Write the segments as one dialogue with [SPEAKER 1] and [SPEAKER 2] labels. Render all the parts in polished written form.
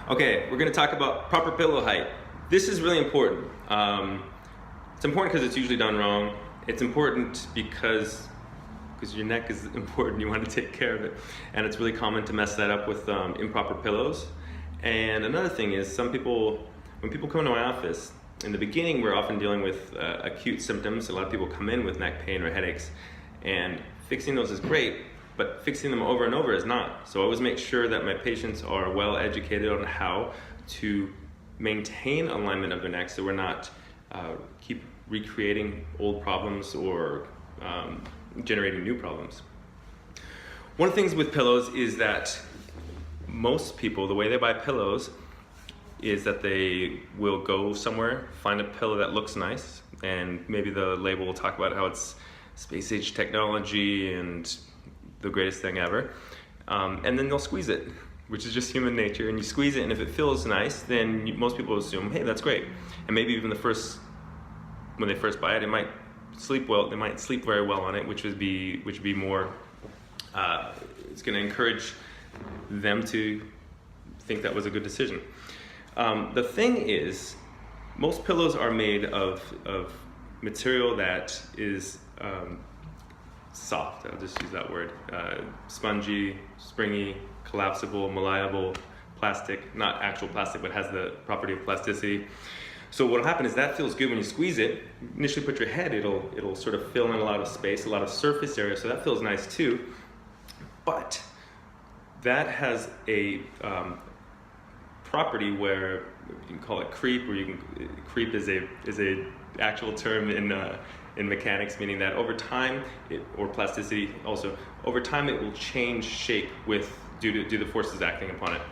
[SPEAKER 1] Okay, we're gonna talk about proper pillow height. This is really important. It's important because it's usually done wrong. It's important because your neck is important, you want to take care of it. And it's really common to mess that up with improper pillows. And another thing is when people come into my office, in the beginning we're often dealing with acute symptoms. A lot of people come in with neck pain or headaches, and fixing those is great, but fixing them over and over is not. So I always make sure that my patients are well educated on how to maintain alignment of their neck so we're not keep recreating old problems or generating new problems. One of the things with pillows is that most people, the way they buy pillows is that they will go somewhere, find a pillow that looks nice, and maybe the label will talk about how it's space age technology and the greatest thing ever, and then they'll squeeze it, which is just human nature. And you squeeze it, and if it feels nice, then most people assume, hey, that's great. And maybe even when they first buy it, it might sleep well. They might sleep very well on it, which would be more. It's going to encourage them to think that was a good decision. The thing is, most pillows are made of material that is soft. I'll just use that word. Spongy, springy, collapsible, malleable, plastic. Not actual plastic, but has the property of plasticity. So what'll happen is that feels good when you squeeze it. Initially put your head, it'll sort of fill in a lot of space, a lot of surface area, so that feels nice too. But that has a property where you can call it creep, or creep is a actual term in mechanics, meaning that over time, or plasticity also, over time it will change shape due to the forces acting upon it,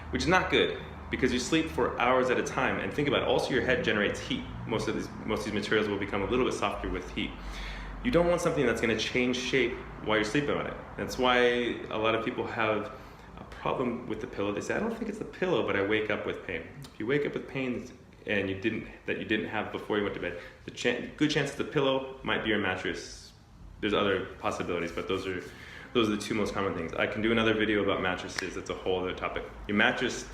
[SPEAKER 1] which is not good because you sleep for hours at a time. And think about it, also your head generates heat. Most of these materials will become a little bit softer with heat. You don't want something that's going to change shape while you're sleeping on it. That's why a lot of people have a problem with the pillow. They say, I don't think it's the pillow, but I wake up with pain. If you wake up with pain and you didn't have before you went to bed, good chance the pillow might be your mattress. There's other possibilities, but those are the two most common things. I can do another video about mattresses. That's a whole other topic. Your mattress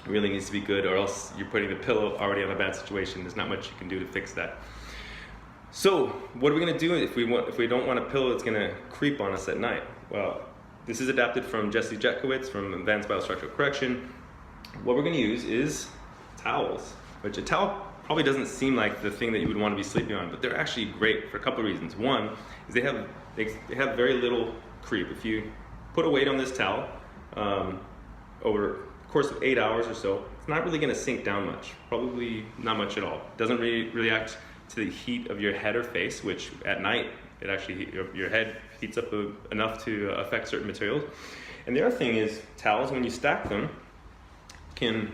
[SPEAKER 1] really needs to be good, or else you're putting the pillow already on a bad situation. There's not much you can do to fix that. So what are we going to do if we don't want a pillow that's going to creep on us at night? Well, this is adapted from Jesse Jetkowitz from Advanced Biostructural Correction. What we're going to use is towels, which a towel probably doesn't seem like the thing that you would want to be sleeping on, but they're actually great for a couple of reasons. One is they have very little creep. If you put a weight on this towel over the course of 8 hours or so, it's not really going to sink down much, probably not much at all. It doesn't really react to the heat of your head or face, which at night, your head heats up enough to affect certain materials. And the other thing is towels, when you stack them, can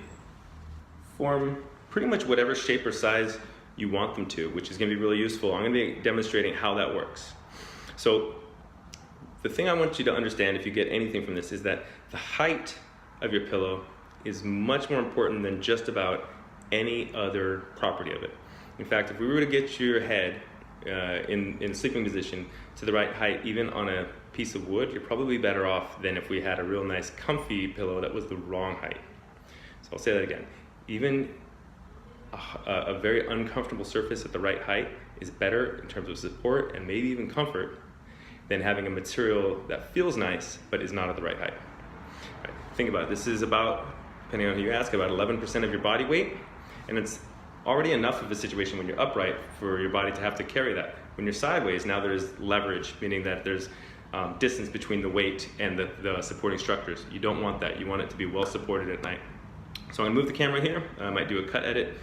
[SPEAKER 1] form pretty much whatever shape or size you want them to, which is going to be really useful. I'm going to be demonstrating how that works. So the thing I want you to understand, if you get anything from this, is that the height of your pillow is much more important than just about any other property of it. In fact, if we were to get your head in sleeping position to the right height, even on a piece of wood, you're probably better off than if we had a real nice comfy pillow that was the wrong height. So I'll say that again. Even a very uncomfortable surface at the right height is better in terms of support and maybe even comfort than having a material that feels nice but is not at the right height. Right. Think about it. This is about, depending on who you ask, about 11% of your body weight, and it's already enough of a situation when you're upright for your body to have to carry that. When you're sideways, now there's leverage, meaning that there's distance between the weight and the supporting structures. You don't want that. You want it to be well supported at night. So I'm gonna move the camera here. I might do a cut edit,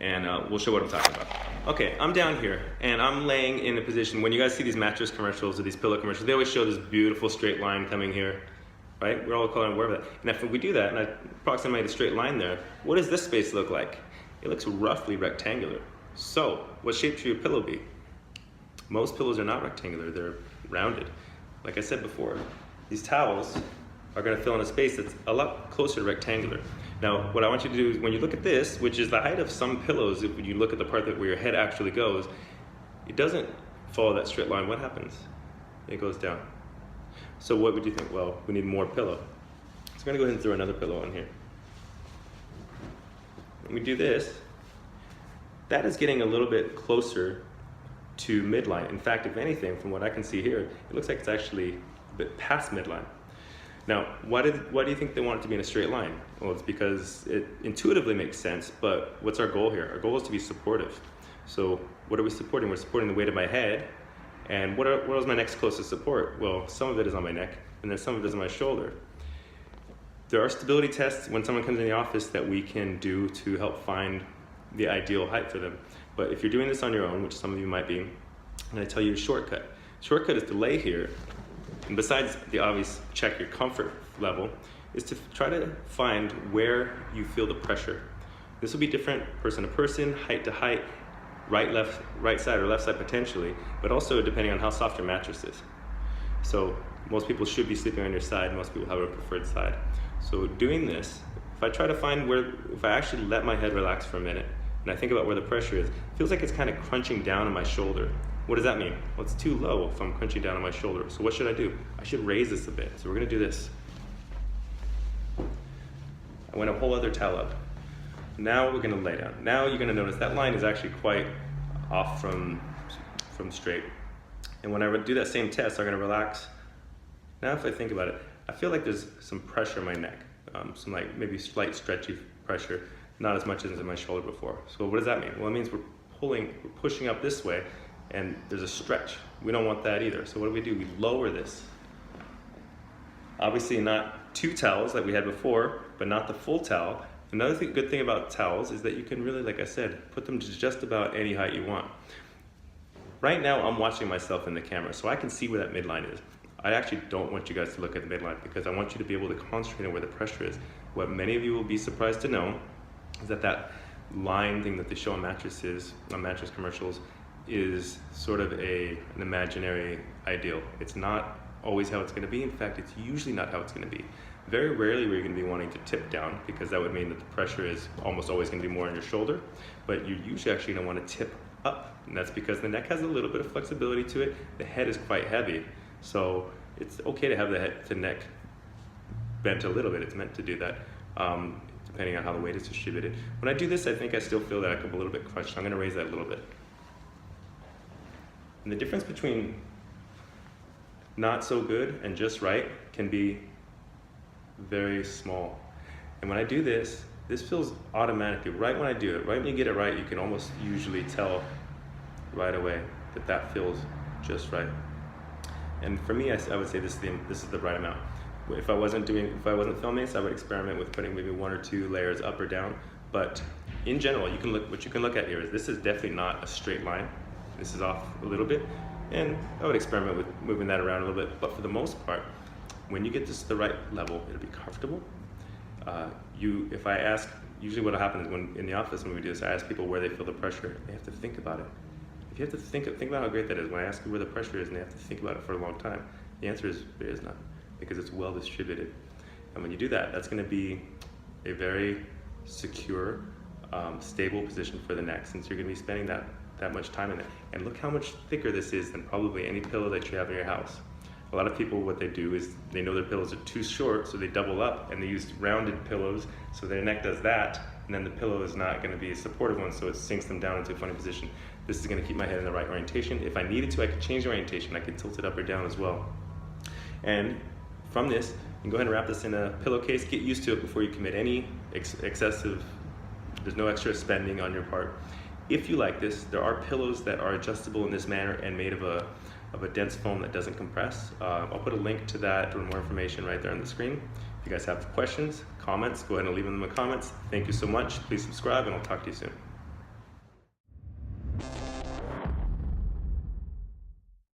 [SPEAKER 1] and we'll show what I'm talking about. Okay, I'm down here, and I'm laying in a position. When you guys see these mattress commercials or these pillow commercials, they always show this beautiful straight line coming here, right? We're all aware of that. And if we do that, and I approximate a straight line there, what does this space look like? It looks roughly rectangular. So, what shape should your pillow be? Most pillows are not rectangular, they're rounded. Like I said before, these towels are gonna fill in a space that's a lot closer to rectangular. Now, what I want you to do is, when you look at this, which is the height of some pillows, when you look at the part where your head actually goes, it doesn't follow that straight line. What happens? It goes down. So what would you think? Well, we need more pillow. So I'm gonna go ahead and throw another pillow on here. and we do this, that is getting a little bit closer to midline. In fact, if anything, from what I can see here, it looks like it's actually a bit past midline. Now, why do you think they want it to be in a straight line? Well, it's because it intuitively makes sense, but what's our goal here? Our goal is to be supportive. So what are we supporting? We're supporting the weight of my head, and what is my next closest support? Well, some of it is on my neck, and then some of it is on my shoulder. There are stability tests when someone comes in the office that we can do to help find the ideal height for them. But if you're doing this on your own, which some of you might be, I'm going to tell you a shortcut. Shortcut is to lay here, and besides the obvious check your comfort level, is to try to find where you feel the pressure. This will be different person to person, height to height, right side or left side potentially, but also depending on how soft your mattress is. So most people should be sleeping on your side, most people have a preferred side. So doing this, if I try to find if I actually let my head relax for a minute, and I think about where the pressure is, it feels like it's kind of crunching down on my shoulder. What does that mean? Well, it's too low if I'm crunching down on my shoulder. So what should I do? I should raise this a bit. So we're gonna do this. I went a whole other towel up. Now we're gonna lay down. Now you're gonna notice that line is actually quite off from straight. And when I do that same test, I'm gonna relax. Now if I think about it, I feel like there's some pressure in my neck, some like maybe slight stretchy pressure, not as much as in my shoulder before. So what does that mean? Well, it means we're pushing up this way, and there's a stretch. We don't want that either. So what do? We lower this. Obviously not 2 towels like we had before, but not the full towel. Another good thing about towels is that you can really, like I said, put them to just about any height you want. Right now I'm watching myself in the camera, so I can see where that midline is. I actually don't want you guys to look at the midline because I want you to be able to concentrate on where the pressure is. What many of you will be surprised to know is that line thing that they show on mattresses, on mattress commercials, is sort of an imaginary ideal. It's not always how it's going to be. In fact, it's usually not how it's going to be. Very rarely we're going to be wanting to tip down because that would mean that the pressure is almost always going to be more on your shoulder, but you're usually actually going to want to tip up, and that's because the neck has a little bit of flexibility to it. The head is quite heavy, so it's okay to have the head to neck bent a little bit. It's meant to do that, depending on how the weight is distributed. When I do this, I think I still feel that I'm a little bit crunched. I'm going to raise that a little bit. And the difference between not so good and just right can be very small. And when I do this, this feels automatically, right when I do it, right when you get it right, you can almost usually tell right away that that feels just right. And for me, I would say this is the right amount. If I wasn't filming this, I would experiment with putting maybe 1 or 2 layers up or down. But in general, what you can look at here is this is definitely not a straight line. This is off a little bit, and I would experiment with moving that around a little bit. But for the most part, when you get this to the right level, it'll be comfortable. If I ask, usually what happens when in the office when we do this, I ask people where they feel the pressure. They have to think about it. If you have to think about how great that is, when I ask you where the pressure is and they have to think about it for a long time, the answer is there is none, because it's well distributed. And when you do that, that's going to be a very secure, stable position for the neck, since you're going to be spending that much time in it. And look how much thicker this is than probably any pillow that you have in your house. A lot of people, what they do is they know their pillows are too short, so they double up and they use rounded pillows, so their neck does that, and then the pillow is not going to be a supportive one, so it sinks them down into a funny position. This is going to keep my head in the right orientation. If I needed to, I could change the orientation. I could tilt it up or down as well. And from this, you can go ahead and wrap this in a pillowcase. Get used to it before you commit any excessive, there's no extra spending on your part. If you like this, there are pillows that are adjustable in this manner and made of a dense foam that doesn't compress. I'll put a link to that or more information right there on the screen. If you guys have questions, comments, go ahead and leave them in the comments. Thank you so much. Please subscribe, and I'll talk to you soon.